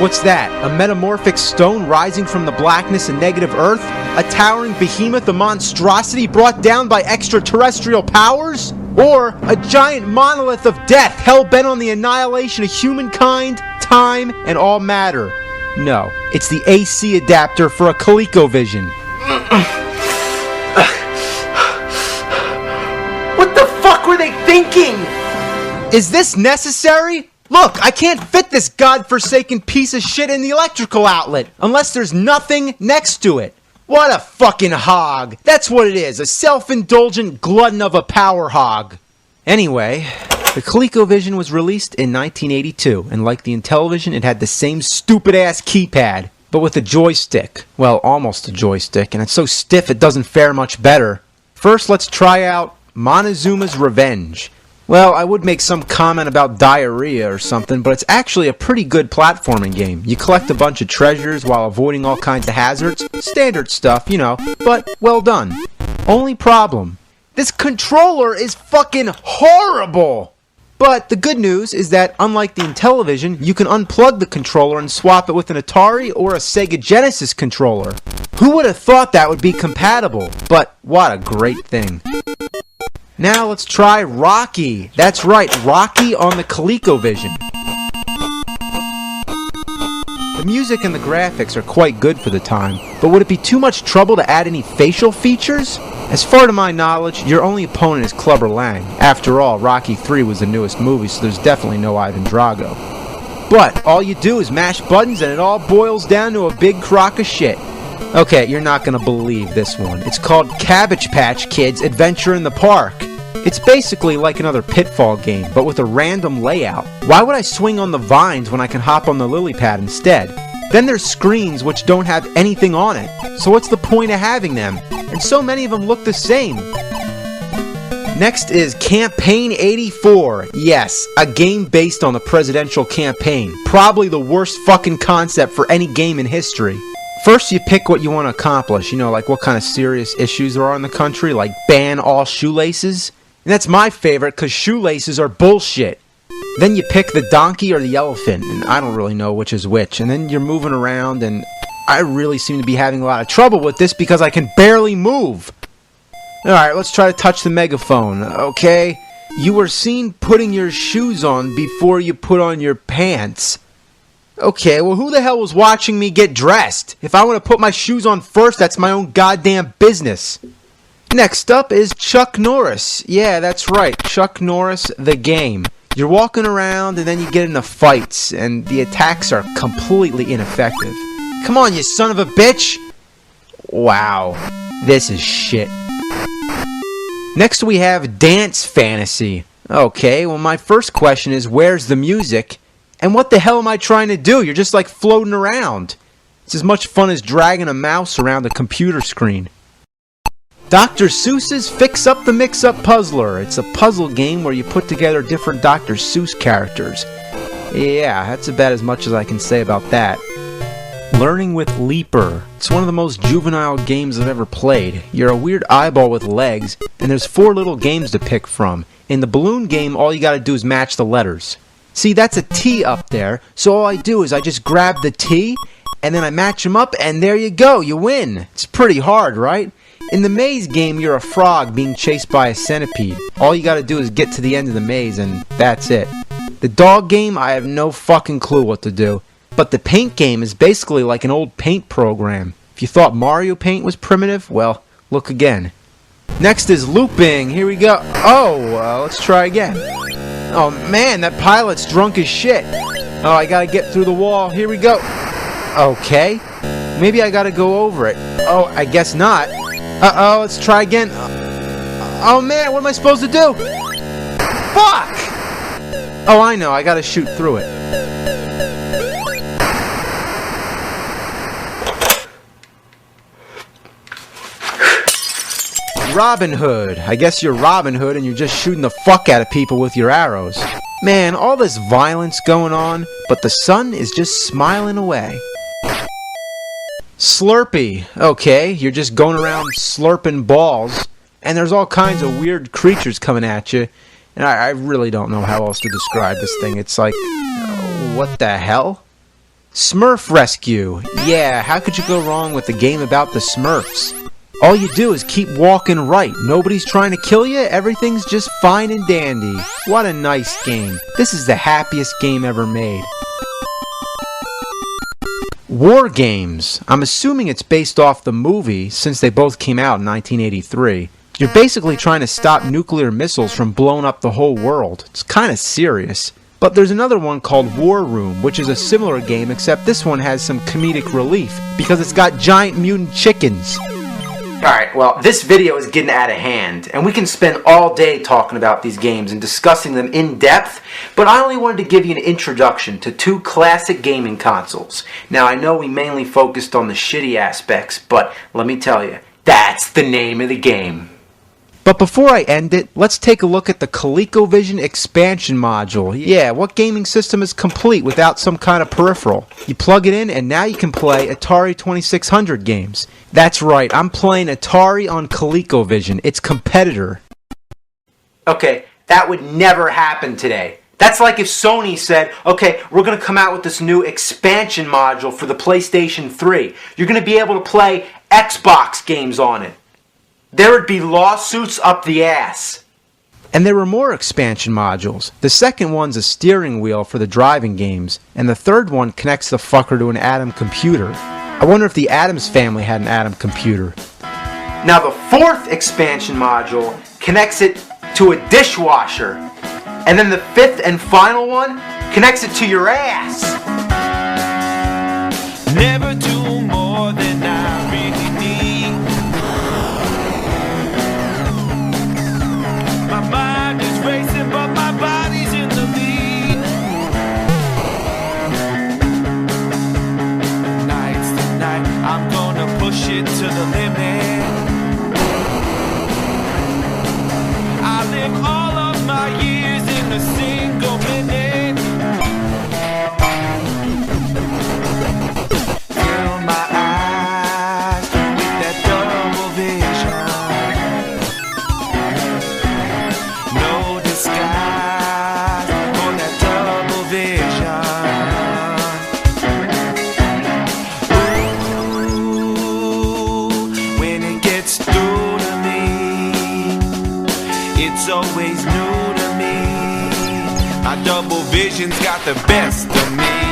What's that? A metamorphic stone rising from the blackness and negative earth? A towering behemoth, a monstrosity brought down by extraterrestrial powers? Or a giant monolith of death hell-bent on the annihilation of humankind, time, and all matter? No, it's the AC adapter for a Colecovision. What the fuck were they thinking? Is this necessary? Look, I can't fit this godforsaken piece of shit in the electrical outlet unless there's nothing next to it. What a fucking hog. That's what it is, a self-indulgent glutton of a power hog. Anyway, the Colecovision was released in 1982, and like the Intelivision, it had the same stupid-ass keypad, but with a joystick. Well, almost a joystick, and it's so stiff it doesn't fare much better. First, let's try out Montezuma's Revenge. Well, I would make some comment about diarrhea or something, but it's actually a pretty good platforming game. You collect a bunch of treasures while avoiding all kinds of hazards. Standard stuff, you know, but well done. Only problem, this controller is fucking horrible! But the good news is that, unlike the Intelivision, you can unplug the controller and swap it with an Atari or a Sega Genesis controller. Who would have thought that would be compatible? But what a great thing. Now let's try Rocky. That's right, Rocky on the Colecovision. The music and the graphics are quite good for the time, but would it be too much trouble to add any facial features? As far to my knowledge, your only opponent is Clubber Lang. After all, Rocky 3 was the newest movie, so there's definitely no Ivan Drago. But all you do is mash buttons and it all boils down to a big crock of shit. Okay, you're not gonna believe this one. It's called Cabbage Patch Kids Adventure in the Park. It's basically like another Pitfall game, but with a random layout. Why would I swing on the vines when I can hop on the lily pad instead? Then there's screens which don't have anything on it. So what's the point of having them? And so many of them look the same. Next is Campaign 84. Yes, a game based on the presidential campaign. Probably the worst fucking concept for any game in history. First you pick what you want to accomplish, you know, like what kind of serious issues there are in the country, like ban all shoelaces. And that's my favorite, because shoelaces are bullshit. Then you pick the donkey or the elephant, and I don't really know which is which. And then you're moving around, and I really seem to be having a lot of trouble with this because I can barely move. Alright, let's try to touch the megaphone, okay? You were seen putting your shoes on before you put on your pants. Okay, well who the hell was watching me get dressed? If I want to put my shoes on first, that's my own goddamn business. Next up is Chuck Norris. Yeah, that's right, Chuck Norris, the game. You're walking around and then you get into fights, and the attacks are completely ineffective. Come on, you son of a bitch! Wow, this is shit. Next we have Dance Fantasy. Okay, well my first question is, where's the music? And what the hell am I trying to do? You're just like floating around. It's as much fun as dragging a mouse around a computer screen. Dr. Seuss's Fix Up the Mix-Up Puzzler. It's a puzzle game where you put together different Dr. Seuss characters. Yeah, that's about as much as I can say about that. Learning with Leaper. It's one of the most juvenile games I've ever played. You're a weird eyeball with legs, and there's 4 little games to pick from. In the balloon game, all you gotta do is match the letters. See, that's a T up there, so all I do is I just grab the T, and then I match them up, and there you go, you win. It's pretty hard, right? In the maze game, you're a frog being chased by a centipede. All you gotta do is get to the end of the maze, and that's it. The dog game, I have no fucking clue what to do. But the paint game is basically like an old paint program. If you thought Mario Paint was primitive, well, look again. Next is looping. Here we go. Oh, let's try again. Oh man, that pilot's drunk as shit. Oh, I gotta get through the wall. Here we go. Okay. Maybe I gotta go over it. Oh, I guess not. Uh-oh, let's try again. Oh man, what am I supposed to do? Fuck! Oh, I know, I gotta shoot through it. Robin Hood. I guess you're Robin Hood and you're just shooting the fuck out of people with your arrows. Man, all this violence going on, but the sun is just smiling away. Slurpee. Okay, you're just going around slurping balls, and there's all kinds of weird creatures coming at you, and I really don't know how else to describe this thing. It's like, what the hell? Smurf Rescue. Yeah, how could you go wrong with a game about the Smurfs? All you do is keep walking right. Nobody's trying to kill you. Everything's just fine and dandy. What a nice game. This is the happiest game ever made. War Games. I'm assuming it's based off the movie since they both came out in 1983. You're basically trying to stop nuclear missiles from blowing up the whole world. It's kind of serious. But there's another one called War Room, which is a similar game, except this one has some comedic relief, because it's got giant mutant chickens. Alright, well, this video is getting out of hand, and we can spend all day talking about these games and discussing them in depth, but I only wanted to give you an introduction to two classic gaming consoles. Now, I know we mainly focused on the shitty aspects, but let me tell you, that's the name of the game. But before I end it, let's take a look at the Colecovision expansion module. Yeah, what gaming system is complete without some kind of peripheral? You plug it in and now you can play Atari 2600 games. That's right, I'm playing Atari on Colecovision, its competitor. Okay, that would never happen today. That's like if Sony said, okay, we're going to come out with this new expansion module for the PlayStation 3. You're going to be able to play Xbox games on it. There would be lawsuits up the ass. And there were more expansion modules. The second one's a steering wheel for the driving games, and the third one connects the fucker to an Atom computer. I wonder if the Addams family had an Atom computer. Now the fourth expansion module connects it to a dishwasher. And then the fifth and final one connects it to your ass. Never do more than I really need. My mind is racing, but my body's in the lead. Night's the night, I'm gonna push it to the limit. I live all of my years in a single minute. Fill my eyes with that double vision. No disguise for that double vision. Ooh, when it gets through to me, it's always new to me. My double vision's got the best of me.